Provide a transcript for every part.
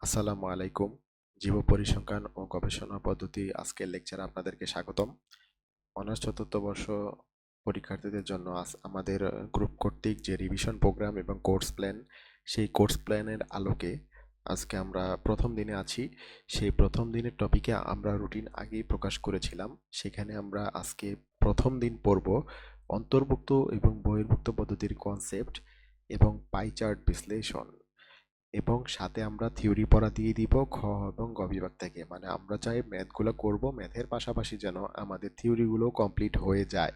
আসসালামু আলাইকুম। জীব পরিসংখ্যান ও গবেষণা পদ্ধতি আজকের লেকচারে আপনাদেরকে স্বাগতম। অনার্স চতুর্থ বর্ষ পরীক্ষার্থীদের জন্য আমাদের গ্রুপ কর্তৃক যে রিভিশন প্রোগ্রাম এবং কোর্স প্ল্যান, সেই কোর্স প্ল্যানের আলোকে আজকে আমরা প্রথম দিনে আছি। সেই প্রথম দিনের টপিকে আমরা রুটিন আগেই প্রকাশ করেছিলাম। সেখানে আমরা আজকে প্রথম দিন পড়ব অন্তর্ভুক্ত এবং বহির্ভুক্ত পদ্ধতির কনসেপ্ট এবং পাই চার্ট বিশ্লেষণ, এবং সাথে আমরা থিওরি পড়া দিয়ে দিব খ এবং গ বিভাগ থেকে। মানে আমরা চাই ম্যাথগুলো করব, ম্যাথের পাশাপাশি যেন আমাদের থিওরিগুলো কমপ্লিট হয়ে যায়,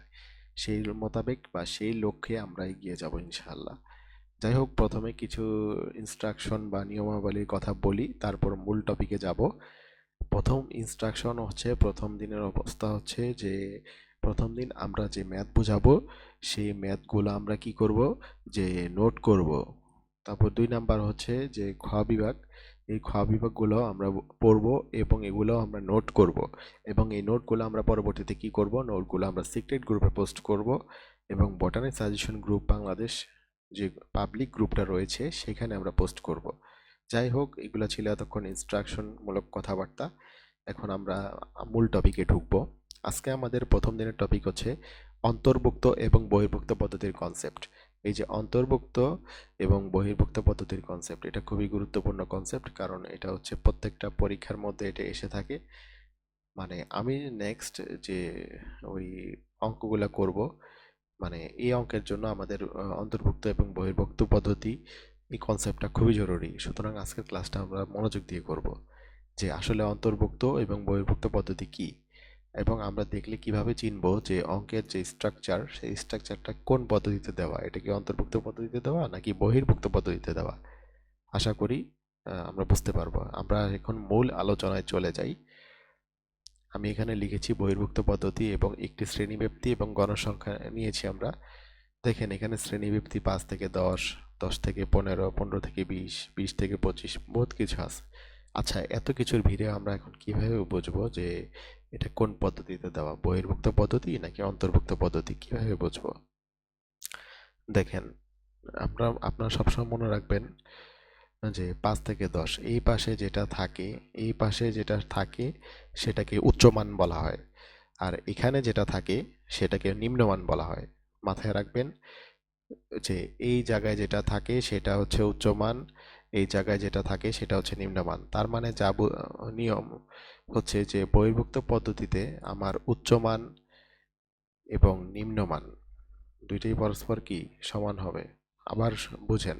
সেই মোতাবেক বা সেই লক্ষ্যে আমরা এগিয়ে যাব ইনশাআল্লাহ। যাই হোক, প্রথমে কিছু ইনস্ট্রাকশন বা নিয়মাবলীর কথা বলি, তারপর মূল টপিকে যাব। প্রথম ইনস্ট্রাকশন হচ্ছে, প্রথম দিনের অবস্থা হচ্ছে যে প্রথম দিন আমরা যে ম্যাথ বোঝাবো সেই ম্যাথগুলো আমরা কি করব, যে নোট করব। তারপর 2 নাম্বার হচ্ছে যে খ বিভাগ, এই খ বিভাগগুলো আমরা পড়ব এবং এগুলো আমরা নোট করব, এবং এই নোটগুলো আমরা পরবর্তীতে কি করব, নোটগুলো আমরা সিক্রেট গ্রুপে পোস্ট করব এবং বটানি সাজেশন গ্রুপ বাংলাদেশ যে পাবলিক গ্রুপটা রয়েছে সেখানে আমরা পোস্ট করব। যাই হোক, এগুলো ছিল এতক্ষণ ইনস্ট্রাকশন মূলক কথাবার্তা। এখন আমরা মূল টপিকে ঢুকবো। আজকে আমাদের প্রথম দিনের টপিক হচ্ছে অন্তর্ভুক্ত এবং বহির্ভুক্ত পদ্ধতির কনসেপ্ট। এই যে অন্তর্ভুক্ত এবং বহির্ভুক্ত পদ্ধতির কনসেপ্ট, এটা খুবই গুরুত্বপূর্ণ কনসেপ্ট, কারণ এটা হচ্ছে প্রত্যেকটা পরীক্ষার মধ্যে এটা এসে থাকে। মানে আমি নেক্সট যে ওই অঙ্কগুলা করব, মানে এই অঙ্কের জন্য আমাদের অন্তর্ভুক্ত এবং বহির্ভুক্ত পদ্ধতি, এই কনসেপ্টটা খুবই জরুরি। সুতরাং আজকের ক্লাসটা আমরা মনোযোগ দিয়ে করব, যে আসলে অন্তর্ভুক্ত এবং বহির্ভুক্ত পদ্ধতি কি, এবং আমরা দেখলে কিভাবে চিনবো যে অঙ্কের যে স্ট্রাকচার, সেই স্ট্রাকচারটা কোন পদ্ধতিতে দেওয়া, এটা কি অন্তর্ভুক্ত পদ্ধতিতে দেওয়া নাকি বহির্ভুক্ত পদ্ধতিতে দেওয়া। আশা করি আমরা বুঝতে পারবো। আমরা এখন মূল আলোচনায় চলে যাই। আমি এখানে লিখেছি বহির্ভুক্ত পদ্ধতি এবং একটি শ্রেণীব্যাপ্তি এবং গণসংখ্যা নিয়েছি আমরা। দেখেন এখানে শ্রেণীব্যাপ্তি 5 থেকে 10, 10 থেকে 15, 15 থেকে 20, 20 থেকে 25, বহুত কিছু আছে। আচ্ছা, এত কিছুর ভিড়ে আমরা এখন কিভাবে বুঝবো যে এটা কোন পদ্ধতিতে দেওয়া, বহির্ভুক্ত পদ্ধতি নাকি অন্তর্ভুক্ত পদ্ধতি, কিভাবে বুঝবো? দেখেন, আপনারা সবসময় মনে রাখবেন যে 5 থেকে 10 এই পাশে যেটা থাকে, এই পাশে যেটা থাকে সেটাকে উচ্চমান বলা হয়, আর এখানে যেটা থাকে সেটাকে নিম্নমান বলা হয়। মাথায় রাখবেন যে এই জায়গায় যেটা থাকে সেটা হচ্ছে উচ্চমান, এই জায়গায় যেটা থাকে সেটা হচ্ছে নিম্নমান। তার মানে নিয়ম হচ্ছে যে বহির্ভুক্ত পদ্ধতিতে আমার উচ্চমান এবং নিম্নমান দুইটাই পরস্পর কি সমান হবে। আবার বুঝেন,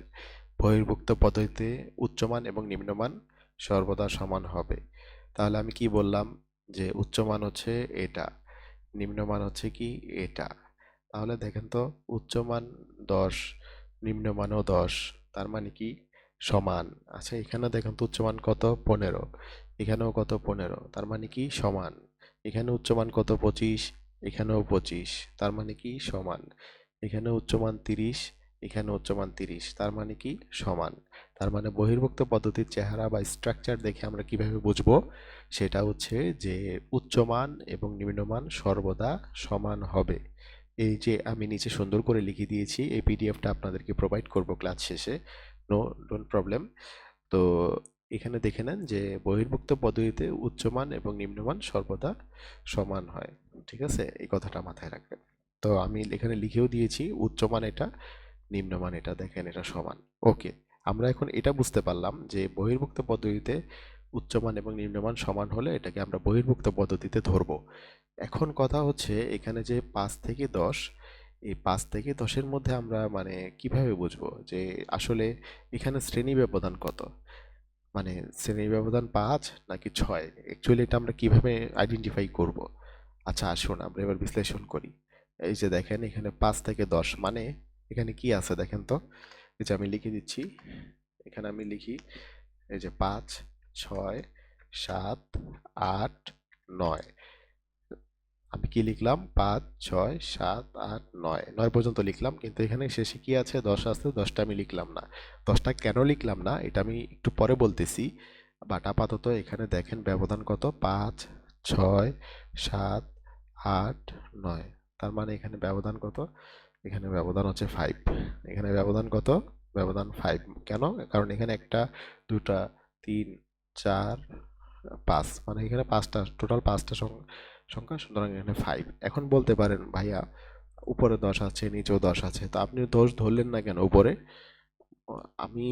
বহির্ভুক্ত পদ্ধতিতে উচ্চমান এবং নিম্নমান সর্বদা সমান হবে। তাহলে আমি কি বললাম, যে উচ্চমান হচ্ছে এটা, নিম্নমান হচ্ছে কি এটা। তাহলে দেখেন তো, উচ্চমান 10, নিম্নমানও 10, তার মানে কি সমান। আচ্ছা, এখানে দেখেন তো উচ্চমান কত, 15, এখানেও কত, 15, তার মানে কি সমান। এখানে উচ্চমান কত, 25, এখানেও 25, তার মানে কি সমান। এখানে উচ্চমান 30, এখানে উচ্চমান 30, তার মানে কি সমান। তার মানে বহির্ভুক্ত পদ্ধতির চেহারা বা স্ট্রাকচার দেখে আমরা কিভাবে বুঝবো, সেটা হচ্ছে যে উচ্চমান এবং নিম্নমান সর্বদা সমান হবে। এই যে আমি নিচে সুন্দর করে লিখে দিয়েছি, এই পিডিএফটা আপনাদেরকে প্রোভাইড করব ক্লাস শেষে, নো ডোন্ট প্রবলেম। তো এখানে দেখে নেন যে বহির্ভুক্ত পদ্ধতিতে উচ্চমান এবং নিম্নমান সর্বদা সমান হয়। ঠিক আছে, এই কথাটা মাথায় রাখবেন। তো আমি এখানে লিখেও দিয়েছি উচ্চমান এটা, নিম্নমান এটা, দেখেন এটা সমান। ওকে, আমরা এখন এটা বুঝতে পারলাম যে বহির্ভুক্ত পদ্ধতিতে উচ্চমান এবং নিম্নমান সমান হলে এটাকে আমরা বহির্ভুক্ত পদ্ধতিতে ধরবো। এখন কথা হচ্ছে এখানে যে 5 থেকে 10, এই 5 থেকে 10-এর মধ্যে আমরা মানে কিভাবে বুঝবো যে আসলে এখানে শ্রেণী ব্যবধান কত, মানে শ্রেণী ব্যবধান 5 নাকি 6, অ্যাকচুয়ালি এটা আমরা কিভাবে আইডেন্টিফাই করব। আচ্ছা আসুন আমরা এবার বিশ্লেষণ করি। এই যে দেখেন এখানে 5 থেকে 10, মানে এখানে কি আছে দেখেন তো। এই যে আমি লিখে দিচ্ছি, এখানে আমি লিখি, এই যে 5, 6, 7, 8, 9। আমি কি লিখলাম, 5, 6, 7, 8, 9, 9 পর্যন্ত লিখলাম, কিন্তু এখানে শেষে কি আছে, 10 আছে, 10টা আমি লিখলাম না। 10টা কেন লিখলাম না এটা আমি একটু পরে বলতেছি, বাট আপাতত এখানে দেখেন ব্যবধান কত, 5, 6, 7, 8, 9, তার মানে এখানে ব্যবধান কত, এখানে ব্যবধান হচ্ছে 5। এখানে ব্যবধান কত, ব্যবধান 5। কেন? কারণ এখানে একটা, দুটা, 3 4 5, মানে এখানে পাঁচটা, টোটাল পাঁচটা সংখ্যা, সুতরাং এখানে 5। এখন বলতে পারেন ভাইয়া উপরে 10 আছে নিচেও 10 আছে, তো আপনি 10 ধরলেন না কেন উপরে? আমি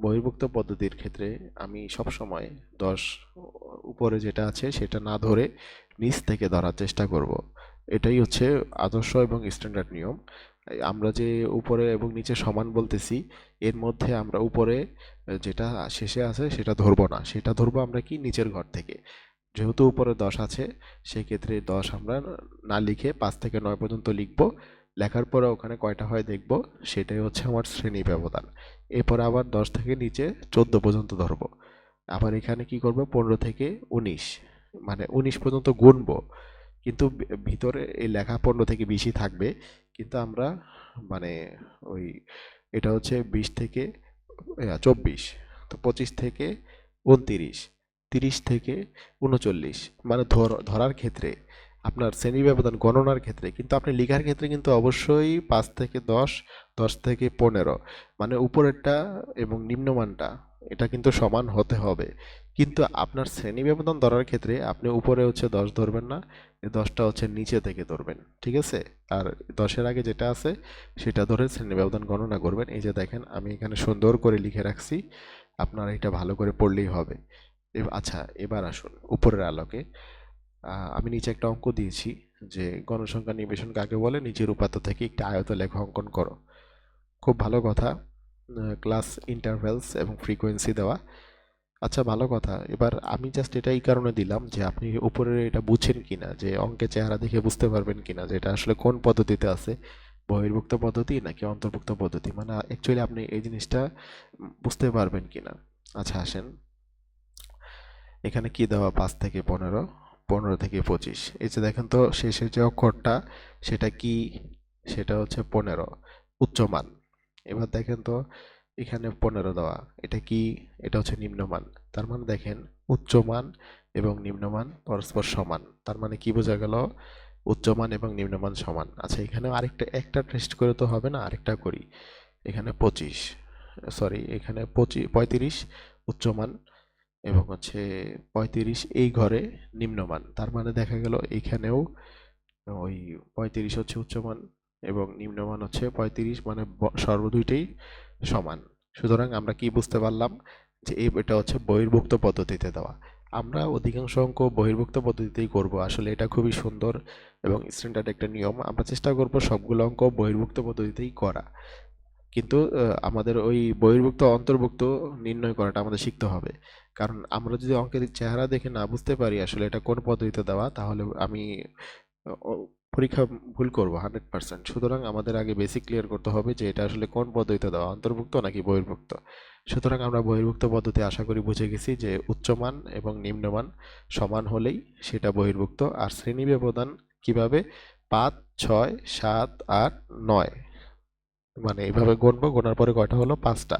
বহির্ভুক্ত পদ্ধতির ক্ষেত্রে আমি সব সময় 10 উপরে যেটা আছে সেটা না ধরে নিচ থেকে ধরার চেষ্টা করব। এটাই হচ্ছে আদর্শ এবং স্ট্যান্ডার্ড নিয়ম। আমরা যে উপরে এবং নিচে সমান বলতেছি, এর মধ্যে আমরা উপরে যেটা শেষে আছে সেটা ধরবো না, সেটা ধরবো আমরা কি নিচের ঘর থেকে। যেহেতু উপরে 10 আছে, সেক্ষেত্রে 10 আমরা না লিখে 5 থেকে 9 পর্যন্ত লিখব। লেখার পরে ওখানে কয়টা হয় দেখব, সেটাই হচ্ছে আমার শ্রেণী ব্যবধান। এরপরে আবার 10 থেকে নিচে 14 পর্যন্ত ধরবো। আবার এখানে কি করব, 15 থেকে 19, মানে 19 পর্যন্ত গুনবো। কিন্তু ভিতরে এই লেখা 15 থেকে 20ই থাকবে, কিন্তু আমরা মানে ওই এটা হচ্ছে 20 থেকে 24, তো 25 থেকে 29, 30 থেকে 39, মানে ধরার ক্ষেত্রে আপনার শ্রেণী ব্যবধান গণনার ক্ষেত্রে, কিন্তু আপনি লেখার ক্ষেত্রে কিন্তু অবশ্যই 5 থেকে 10, 10 থেকে 15, মানে উপরেরটা এবং নিম্নমানটা এটা কিন্তু সমান হতে হবে। কিন্তু আপনার শ্রেণী ব্যবধান ধরার ক্ষেত্রে আপনি উপরে হচ্ছে 10 ধরবেন না, এই 10টা হচ্ছে নিচে থেকে ধরবেন, ঠিক আছে? আর 10-এর আগে যেটা আছে সেটা ধরে শ্রেণী ব্যবধান গণনা করবেন। এই যে দেখেন আমি এখানে সুন্দর করে লিখে রাখছি, আপনারা এটা ভালো করে পড়লেই হবে। আচ্ছা, এবার আসুন উপরের আলোকে। আমি নিচে একটা অঙ্ক দিয়েছি যে গণসংখ্যা নিবেশন কাকে বলে, নিচের উপাত্ত থেকে একটি আয়তলেখ অঙ্কন করো। খুব ভালো কথা, ক্লাস ইন্টারভ্যালস এবং ফ্রিকোয়েন্সি দেওয়া। আচ্ছা, ভালো কথা। এবার আমি জাস্ট এটা এই কারণে দিলাম যে আপনি উপরে এটা বুঝছেন কিনা, যে অঙ্কের চেহারা দেখে বুঝতে পারবেন কিনা যে এটা আসলে কোন পদ্ধতিতে আছে, বহির্ভুক্ত পদ্ধতি নাকি অন্তর্ভুক্ত পদ্ধতি, মানে অ্যাকচুয়ালি আপনি এই জিনিসটা বুঝতে পারবেন কিনা। আচ্ছা আসেন, এখানে কি দেওয়া, 5 থেকে 15, 15 থেকে 25। এই যে দেখেন তো শেষের যে অক্ষরটা সেটা কি, সেটা হচ্ছে 15 উচ্চমান। এবার দেখেন তো এখানে 15 দেওয়া, এটা কি, এটা হচ্ছে নিম্নমান। তার মানে দেখেন উচ্চমান এবং নিম্নমান পরস্পর সমান, তার মানে কি বোঝা গেল, উচ্চমান এবং নিম্নমান সমান। আচ্ছা, এখানে আরেকটা, একটা টেস্ট করে তো হবে না, আরেকটা করি। এখানে 25, সরি এখানে 35 উচ্চমান এবং হচ্ছে 35 এই ঘরে নিম্নমান, তার মানে দেখা গেল এখানেও ওই 35 হচ্ছে উচ্চমান এবং নিম্নমান হচ্ছে 35, মানে সর্বদুইটাই সমান। সুতরাং আমরা কি বুঝতে পারলাম, যে এটা হচ্ছে বহির্ভুক্ত পদ্ধতিতে দেওয়া। আমরা অধিকাংশ অঙ্ক বহির্ভুক্ত পদ্ধতিতেই করব, আসলে এটা খুবই সুন্দর এবং স্ট্যান্ডার্ড একটা নিয়ম। আমরা চেষ্টা করব সবগুলো অঙ্ক বহির্ভুক্ত পদ্ধতিতেই করা, কিন্তু আমাদের ওই বহির্ভুক্ত অন্তর্ভুক্ত নির্ণয় করাটা আমাদের শিখতে হবে। কারণ আমরা যদি অঙ্কের চেহারা দেখে না বুঝতে পারি আসলে এটা কোন পদ্ধতিতে দেওয়া, তাহলে আমি পরীক্ষা ভুল করব 100%। সুতরাং আমাদের আগে বেসিক ক্লিয়ার করতে হবে যে এটা আসলে কোন পদ্ধতিতে দেওয়া, অন্তর্ভুক্ত নাকি বহির্ভুক্ত। সুতরাং আমরা বহির্ভুক্ত পদ্ধতি আশা করি বুঝে গেছি, যে উচ্চমান এবং নিম্নমান সমান হলেই সেটা বহির্ভুক্ত। আর শ্রেণী ব্যবধান কিভাবে, 5, 6, 7, 8, 9, মানে এইভাবে গুনবো, গোনার পরে কয়টা হলো, 5টা।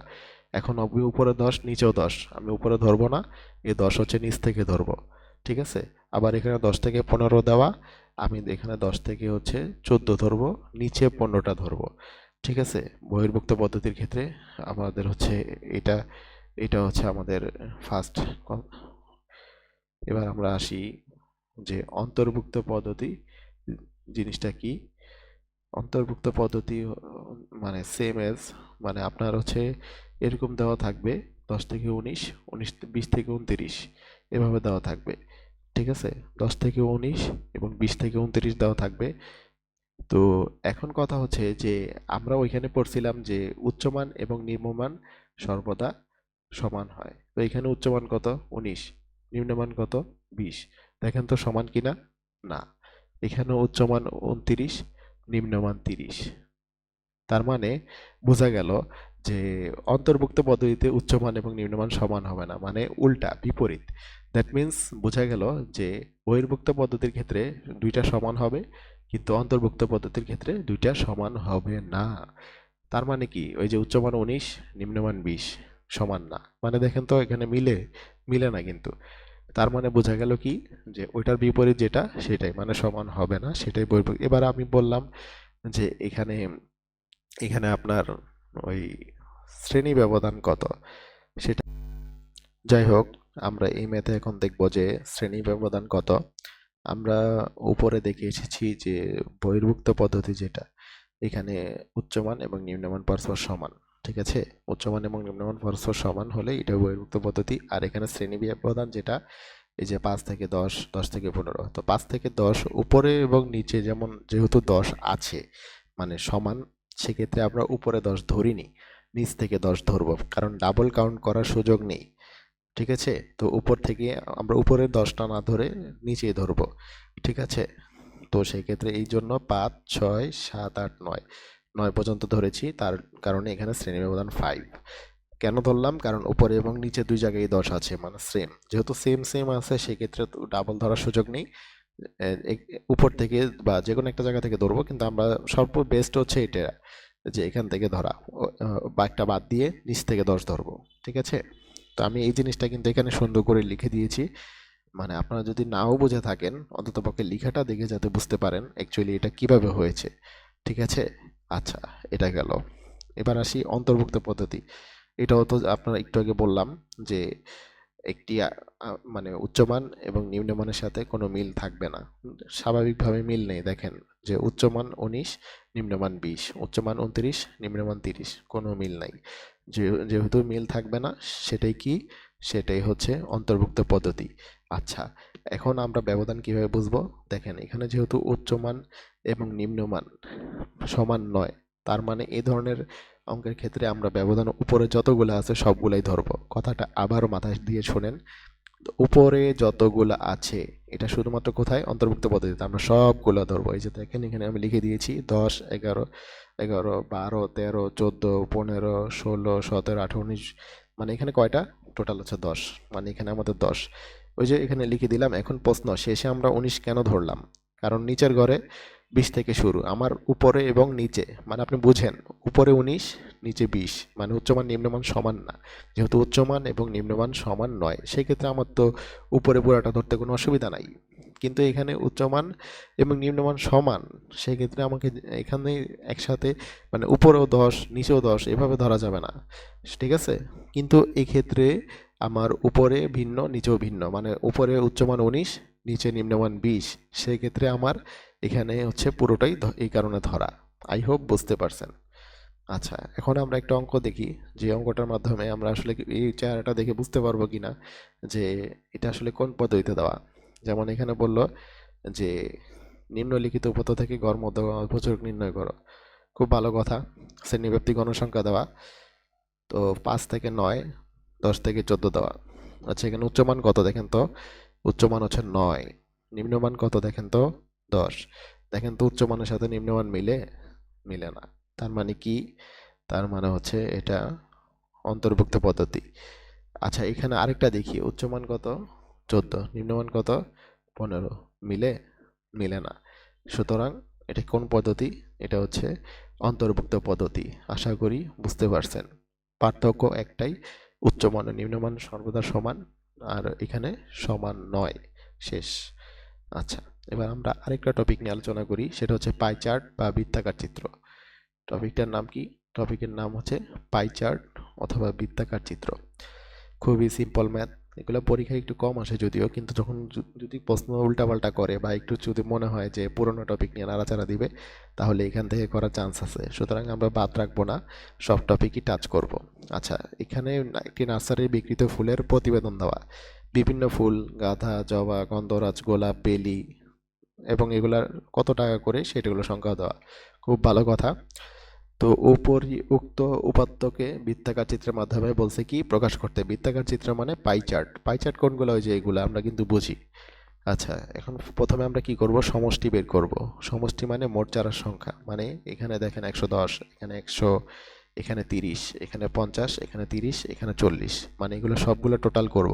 এখন আমি উপরে 10 নিচেও 10, আমি উপরে ধরবো না, এই 10 হচ্ছে নিচ থেকে ধরবো, ঠিক আছে? আবার এখানে 10 থেকে 15 দেওয়া, আমি এখানে 10 থেকে হচ্ছে 14 ধরবো, নিচে 15টা ধরবো, ঠিক আছে? বহির্ভুক্ত পদ্ধতির ক্ষেত্রে আমাদের হচ্ছে এটা, এটা হচ্ছে আমাদের ফার্স্ট। এবার আমরা আসি যে অন্তর্ভুক্ত পদ্ধতি জিনিসটা কি। অন্তর্ভুক্ত পদ্ধতি মানে সেম এজ, মানে আপনার হচ্ছে এরকম দেওয়া থাকবে 10 থেকে 19, 20 থেকে 29 এভাবে দেওয়া থাকবে, ঠিক আছে? 10 থেকে 19 এবং 20 থেকে 29 দেওয়া থাকবে। তো এখন কথা হচ্ছে যে আমরা ওইখানে পড়ছিলাম যে উচ্চমান এবং নিম্নমান সর্বদা সমান হয়। তো এখানে উচ্চমান কত, 19, নিম্নমান কত, 20। দেখেন তো সমান কিনা, না। এখানে উচ্চমান 29, নিম্নমান 30। তার মানে বোঝা গেল যে অন্তর্ভুক্ত পদ্ধতিতে উচ্চমান এবং নিম্নমান সমান হবে না, মানে উল্টা বিপরীত। দ্যাট মিন্স বোঝা গেল যে বহির্ভুক্ত পদ্ধতির ক্ষেত্রে দুইটা সমান হবে, কিন্তু অন্তর্ভুক্ত পদ্ধতির ক্ষেত্রে দুইটা সমান হবে না। তার মানে কি, ওই যে উচ্চমান 19, নিম্নমান 20 সমান না, মানে দেখেন তো এখানে মিলে, মিলে না কিন্তু। তার মানে বোঝা গেল কি, যে ওইটার বিপরীত যেটা সেটাই মানে সমান হবে না, সেটাই বহির্ভুক্ত। এবার আমি বললাম যে এখানে, এখানে আপনার ওই শ্রেণী ব্যবধান কত সেটা, যাই হোক, আমরা এই ম্যাথে এখন দেখব যে শ্রেণী ব্যবধান কত। আমরা উপরে দেখে এসেছি যে বহির্ভুক্ত পদ্ধতি যেটা, এখানে উচ্চমান এবং নিম্নমান পরস্পর সমান। ঠিক আছে, উচ্চমান এবং নিম্নমান পরস্পর সমান হলে এটা বহির্ভুক্ত পদ্ধতি। আর এখানে শ্রেণী ব্যবধান যেটা, এই যে 5 থেকে 10, 10 থেকে 15, তো 5 থেকে 10 উপরে এবং নিচে যেমন যেহেতু 10 আছে মানে সমান, সেক্ষেত্রে আমরা উপরে 10 ধরিনি, নিচ থেকে 10 ধরবো, কারণ ডাবল কাউন্ট করার সুযোগ নেই। ঠিক আছে, তো উপর থেকে আমরা উপরে 10টা না ধরে নিচেই ধরবো। ঠিক আছে, তো সেই ক্ষেত্রে এই জন্য 5, 6, 7, 8, 9, 9 পর্যন্ত ধরেছি, তার কারণে এখানে শ্রেণী ব্যবধান 5। কেন ধরলাম? কারণ উপরে এবং নিচে দুই জায়গায় 10 আছে, মানে সেম, যেহেতু সেম সেম আছে সেক্ষেত্রে তো ডাবল ধরার সুযোগ নেই। উপর থেকে বা যে কোনো একটা জায়গা থেকে ধরবো, কিন্তু আমরা সর্ব বেস্ট হচ্ছে এটা, যে এখান থেকে ধরা, বা একটা বাদ দিয়ে নিচ থেকে 10 ধরবো। ঠিক আছে, তো আমি এই জিনিসটা কিন্তু এখানে সুন্দর করে লিখে দিয়েছি, মানে আপনারা যদি নাও বুঝে থাকেন অন্ততপক্ষে লেখাটা দেখে যাতে বুঝতে পারেন অ্যাকচুয়ালি এটা কিভাবে হয়েছে। ঠিক আছে, আচ্ছা, এটা গেল। এবার আসি অন্তর্ভুক্ত পদ্ধতি। এটাও তো আপনারা একটু আগে বললাম যে একটি মানে উচ্চমান এবং নিম্নমানের সাথে কোনো মিল থাকবে না, স্বাভাবিকভাবে মিল নেই। দেখেন যে উচ্চমান 19, নিম্নমান 20, উচ্চমান 29, নিম্নমান 30, কোনো মিল নাই। যেহেতু মিল থাকবে না, সেটাই কি, সেটাই হচ্ছে অন্তর্ভুক্ত পদ্ধতি। আচ্ছা, এখন আমরা ব্যবধান কিভাবে বুঝবো? দেখেন এখানে যেহেতু উচ্চমান এবং নিম্নমান সমান নয়, তার মানে এই ধরনের অঙ্কের ক্ষেত্রে আমরা ব্যবধান উপরে যতগুলো আছে সবগুলাই ধরবো। কথাটা আবারও মাথায় দিয়ে শোনেন, উপরে যতগুলো আছে এটা শুধুমাত্র কোথায়? অন্তর্ভুক্ত পদ্ধতিতে আমরা সবগুলো ধরবো। এই যে দেখেন এখানে আমি লিখে দিয়েছি 10, 11, 11, 12, 13, 14, 15, 16, 17, 18, 19, মানে এখানে কয়টা? টোটাল হচ্ছে 10, মানে এখানে আমাদের 10। ওই যে এখানে লিখে দিলাম। এখন প্রশ্ন, শেষে আমরা 19 কেন ধরলাম? কারণ নিচের ঘরে 20 থেকে শুরু, আমার উপরে এবং নিচে, মানে আপনি বুঝেন, উপরে 19, নিচে 20, মানে উচ্চমান নিম্নমান সমান না। যেহেতু উচ্চমান এবং নিম্নমান সমান নয়, সেক্ষেত্রে আমার তো উপরে পুরাটা ধরতে কোনো অসুবিধা নাই। কিন্তু এখানে উচ্চমান এবং নিম্নমান সমান, সেক্ষেত্রে আমাকে এখানে একসাথে মানে উপরেও 10, নিচেও 10 এভাবে ধরা যাবে না। ঠিক আছে, কিন্তু এক্ষেত্রে আমার উপরে ভিন্ন, নিচেও ভিন্ন, মানে উপরে উচ্চমান 19, নিচে নিম্নমান 20, সেই ক্ষেত্রে আমার এখানে হচ্ছে পুরোটাই এই কারণে ধরা। আই হোপ বুঝতে পারছেন। আচ্ছা, এখন আমরা একটা অঙ্ক দেখি, যে অঙ্কটার মাধ্যমে আমরা আসলে এই চেহারাটা দেখে বুঝতে পারবো কিনা যে এটা আসলে কোন পদ্ধতিতে দেওয়া। যেমন এখানে বললো যে নিম্নলিখিত উপাত্ত থেকে গড় মধ্যমা উপযোগ নির্ণয় করো। খুব ভালো কথা, শ্রেণীব্যাপ্তি গণসংখ্যা দেওয়া, তো 5 থেকে 9, 10 থেকে 14 দেওয়া। আচ্ছা, এখানে উচ্চমান কত দেখেন তো? উচ্চমান হচ্ছে 9, নিম্নমান কত দেখেন তো? 10। দেখেন তো উচ্চমানের সাথে নিম্নমান মিলে? মিলে না। তার মানে কি? তার মানে হচ্ছে এটা অন্তর্ভুক্ত পদ্ধতি। আচ্ছা, এখানে আরেকটা দেখি, উচ্চমান কত? 14, নিম্নমান কত? 15, মিলে? মিলে না। সুতরাং এটা কোন পদ্ধতি? এটা হচ্ছে অন্তর্ভুক্ত পদ্ধতি। আশা করি বুঝতে পারছেন। পার্থক্য একটাই, উচ্চমান ও নিম্নমান সর্বদা সমান, আর এখানে সমান নয়। শেষ। আচ্ছা, এবার আমরা আরেকটা টপিক নিয়ে আলোচনা করি, সেটা হচ্ছে পাই চার্ট বা বৃত্তাকার চিত্র। টপিকটার নাম কি? টপিকের নাম হচ্ছে পাই চার্ট অথবা বৃত্তাকার চিত্র। খুবই সিম্পল ম্যাথ, এগুলো পরীক্ষায় একটু কম আসে যদিও, কিন্তু যখন যদি প্রশ্ন উল্টাপাল্টা করে বা একটু যদি মনে হয় যে পুরোনো টপিক নিয়ে নাড়াচাড়া দিবে, তাহলে এখান থেকে করার চান্স আছে। সুতরাং আমরা বাদ রাখবো না, সব টপিকই টাচ করব। আচ্ছা, এখানে একটি নার্সারির বিকৃত ফুলের প্রতিবেদন দেওয়া। বিভিন্ন ফুল, গাঁদা, জবা, গন্ধরাজ, গোলাপ, বেলি এবং এগুলার কত টাকা করে সেটাগুলো সংখ্যা দেওয়া। খুব ভালো কথা। তো উক্ত উপাত্তকে বৃত্তাকার চিত্রের মাধ্যমে বলছে কি প্রকাশ করতে? বৃত্তাকার চিত্র মানে পাই চার্ট। পাই চার্ট কোনগুলো? ওই যে এগুলো আমরা কিন্তু বুঝি। আচ্ছা, এখন প্রথমে আমরা কি করব? সমষ্টি বের করব। সমষ্টি মানে মোট চারার সংখ্যা, মানে এখানে দেখেন 110, এখানে 100, এখানে 30, এখানে 50, এখানে 30, এখানে 40, মানে এগুলো সবগুলো টোটাল করব।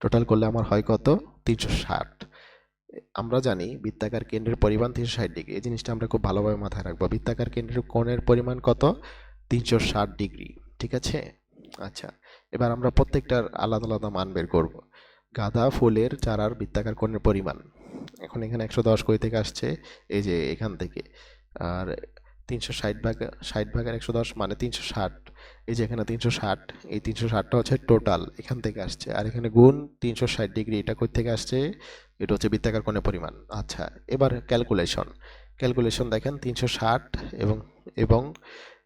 টোটাল করলে আমার হয় কত? 360। আমরা জানি বৃত্তাকার কেন্দ্রের পরিমাণ 360 ডিগ্রি, এই জিনিসটা আমরা খুব ভালোভাবে মাথায় রাখবো। বৃত্তাকার কেন্দ্রের কোণের পরিমাণ কত? 360 ডিগ্রি। ঠিক আছে, আচ্ছা, এবার আমরা প্রত্যেকটার আলাদা আলাদা মান বের করব। গাঁদা ফুলের চারার বৃত্তাকার কোণের পরিমাণ, এখন এখানে 110 কই থেকে আসছে? এই যে এখান থেকে। আর 360 ভাগ, 60 ভাগের 110 মানে 360, এই যে এখানে 360, এই 360টা হচ্ছে টোটাল এখান থেকে আসছে, আর এখানে গুণ 360 ডিগ্রি, এটা কোথা থেকে আসছে? এটা হচ্ছে বৃত্তাকার কোণের পরিমাণ। আচ্ছা, এবার ক্যালকুলেশন। ক্যালকুলেশন দেখেন 360 এবং এবং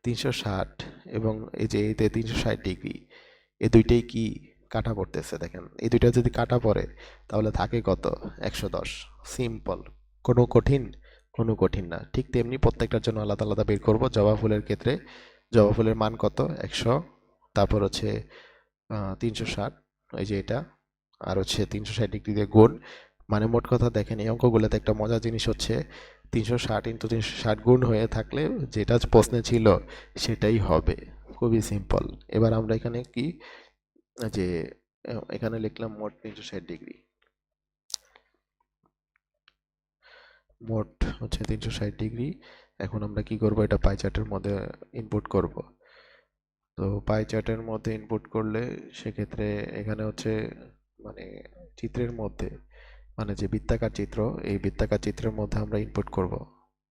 360 এবং এই যে এতে 360 ডিগ্রি, এই দুইটাই কি কাটা পড়তেছে? দেখেন এই দুইটা যদি কাটা পড়ে তাহলে থাকে কত? 110। সিম্পল, কোনো কঠিন? কোনো কঠিন না। ঠিক তেমনি প্রত্যেকটার জন্য আলাদা আলাদা বের করব। জবা ফুলের ক্ষেত্রে জবা ফুলের মান কত? 100, তারপর হচ্ছে 360, এই যে এটা, আর হচ্ছে 360 ডিগ্রি দিয়ে গুণ। মানে মোট কথা দেখেন এই অঙ্কগুলোতে একটা মজার জিনিস হচ্ছে 360 × 360 গুণ হয়ে থাকলে যেটা প্রশ্নে ছিল সেটাই হবে। খুবই সিম্পল। এবার আমরা এখানে কি যে এখানে লিখলাম মোট 360 ডিগ্রি, মোট হচ্ছে 360 ডিগ্রি। এখন আমরা কি করব? এটা পাই চার্টের মধ্যে ইনপুট করব। তো পাই চার্টের মধ্যে ইনপুট করলে সেক্ষেত্রে এখানে হচ্ছে মানে চিত্রের মধ্যে, মানে যে বৃত্তাকার চিত্র, এই বৃত্তাকার চিত্রের মধ্যে আমরা ইনপুট করব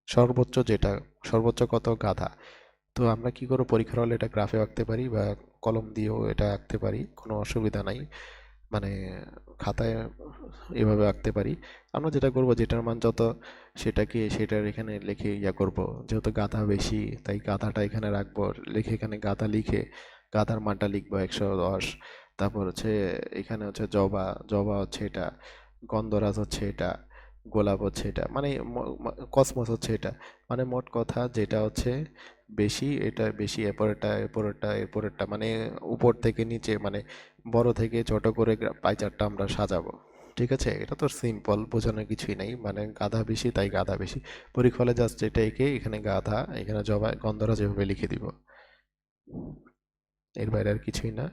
সর্বোচ্চ যেটা, সর্বোচ্চ কত গাধা। তো আমরা কি করব? পরীক্ষার হলে এটা গ্রাফে আঁকতে পারি বা কলম দিয়েও এটা আঁকতে পারি, কোনো অসুবিধা নাই। মানে খাতায় এভাবে আঁকতে পারি। আমরা যেটা করব, যেটার মান যত সেটাকে সেটার এখানে লিখে করব। যেহেতু গাধা বেশি তাই গাধাটা এখানে রাখবো, লিখে এখানে গাধা লিখে গাধার মানটা লিখবো 110। তারপর হচ্ছে এখানে হচ্ছে জবা, জবা হচ্ছে এটা, গন্ধরাজ হচ্ছে এটা, গোলাপ হচ্ছে এটা, মানে কসমস হচ্ছে এটা। মানে মোট কথা যেটা হচ্ছে বেশি, এটা বেশি, এরপরেরটা এরপরেরটা এরপরেরটা, মানে উপর থেকে নিচে, মানে বড় থেকে ছোট করে পাই চার্টটা আমরা সাজাবো। ঠিক আছে, এটা তো সিম্পল, বোঝানোর কিছুই নাই। মানে গাধা বেশি তাই গাধা বেশি। পরীক্ষা হলে জাস্ট এটা এঁকে এখানে গাধা, এখানে জবা, গন্ধরাজ এভাবে লিখে দিব। এর বাইরে আর কিছুই না,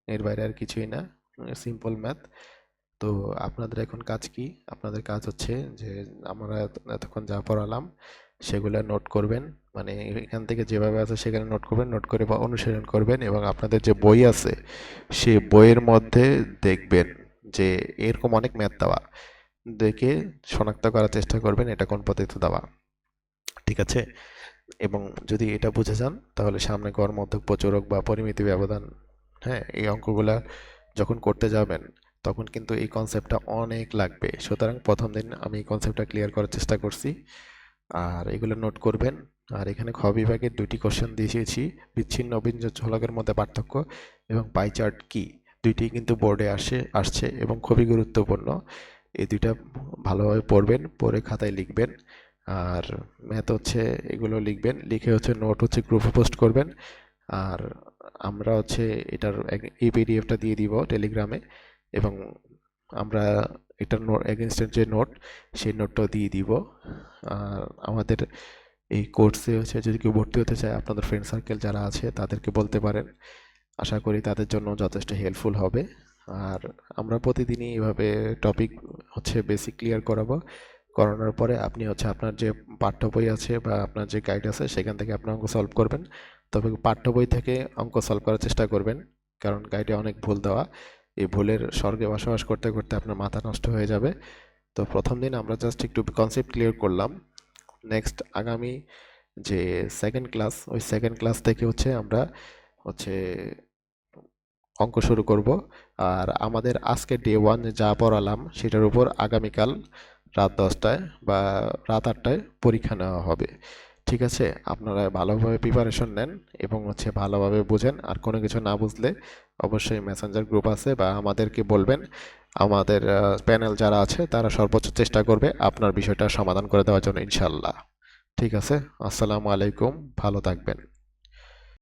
এর বাইরে আর কিছুই না। Simple math. তো আপনাদের এখন কাজ কি? আপনাদের কাজ হচ্ছে যে আমরা এতক্ষণ যা পড়ালাম সেগুলো নোট করবেন। মানে এখান থেকে যেভাবে আছে সেখানে নোট করবেন, নোট করে বা অনুশীলন করবেন, এবং আপনাদের যে বই আছে সেই বইয়ের মধ্যে দেখবেন যে এরকম অনেক ম্যাথ দেওয়া, দেখে শনাক্ত করার চেষ্টা করবেন এটা কোন পদ্ধতিতে দেওয়া। ঠিক আছে? এবং যদি এটা বুঝে যান তাহলে সামনে গড় মধ্যক প্রচুরক বা পরিমিতি ব্যবধান, হ্যাঁ, এই অঙ্কগুলা যখন করতে যাবেন তখন কিন্তু এই কনসেপ্টটা অনেক লাগবে। সুতরাং প্রথম দিন আমি এই কনসেপ্টটা ক্লিয়ার করার চেষ্টা করছি, আর এগুলো নোট করবেন। আর এখানে খ বিভাগের 2টি কোশ্চেন দিয়েছি, বিচ্ছিন্ন অভিযোগ ঝলকের মধ্যে পার্থক্য এবং পাই চার্ট কি, দুইটি কিন্তু বোর্ডে আসছে এবং খুবই গুরুত্বপূর্ণ। এই দুইটা ভালোভাবে পড়বেন, পড়ে খাতায় লিখবেন। আর ম্যাথ হচ্ছে এগুলো লিখবেন, লিখে হচ্ছে নোট হচ্ছে গ্রুপে পোস্ট করবেন। আর আমরা হচ্ছে এটার এই পিডিএফটা দিয়ে দিব টেলিগ্রামে, এবং আমরা এটার এগেনস্টের যে নোট সেই নোটটাও দিয়ে দিব। আর আমাদের এই কোর্সে হচ্ছে যদি কেউ ভর্তি হতে চায় আপনাদের ফ্রেন্ড সার্কেল যারা আছে তাদেরকে বলতে পারেন। আশা করি তাদের জন্য যথেষ্ট হেল্পফুল হবে। আর আমরা প্রতিদিনই এভাবে টপিক হচ্ছে বেসিক ক্লিয়ার করাবো। করানোর পরে আপনি হচ্ছে আপনার যে পাঠ্য বই আছে বা আপনার যে গাইড আছে সেখান থেকে আপনি অঙ্ক সলভ করবেন। তবে পাঠ্য বই থেকে অঙ্ক সলভ করার চেষ্টা করবেন, কারণ গাইডে অনেক ভুল দেওয়া। এই ভুলের স্বর্গে বসবাস করতে করতে আপনার মাথা নষ্ট হয়ে যাবে। তো প্রথম দিন আমরা জাস্ট একটু কনসেপ্ট ক্লিয়ার করলাম। নেক্সট আগামী যে সেকেন্ড ক্লাস, ওই সেকেন্ড ক্লাস থেকে হচ্ছে আমরা হচ্ছে অঙ্ক শুরু করব। আর আমাদের আজকে ডে 1 যা পড়ালাম সেটার উপর আগামীকাল রাত 10টায় বা রাত 8টায় পরীক্ষা নেওয়া হবে। ঠিক আছে? আপনারা ভালোভাবে প্রিপারেশন নেন এবং হচ্ছে ভালোভাবে বুঝেন। আর কোনো কিছু না বুঝলে অবশ্যই মেসেঞ্জার গ্রুপ আছে বা আমাদেরকে বলবেন। আমাদের প্যানেল যারা আছে তারা সর্বোচ্চ চেষ্টা করবে আপনার বিষয়টা সমাধান করে দেওয়ার জন্য ইনশাল্লাহ। ঠিক আছে? আসসালামু আলাইকুম, ভালো থাকবেন।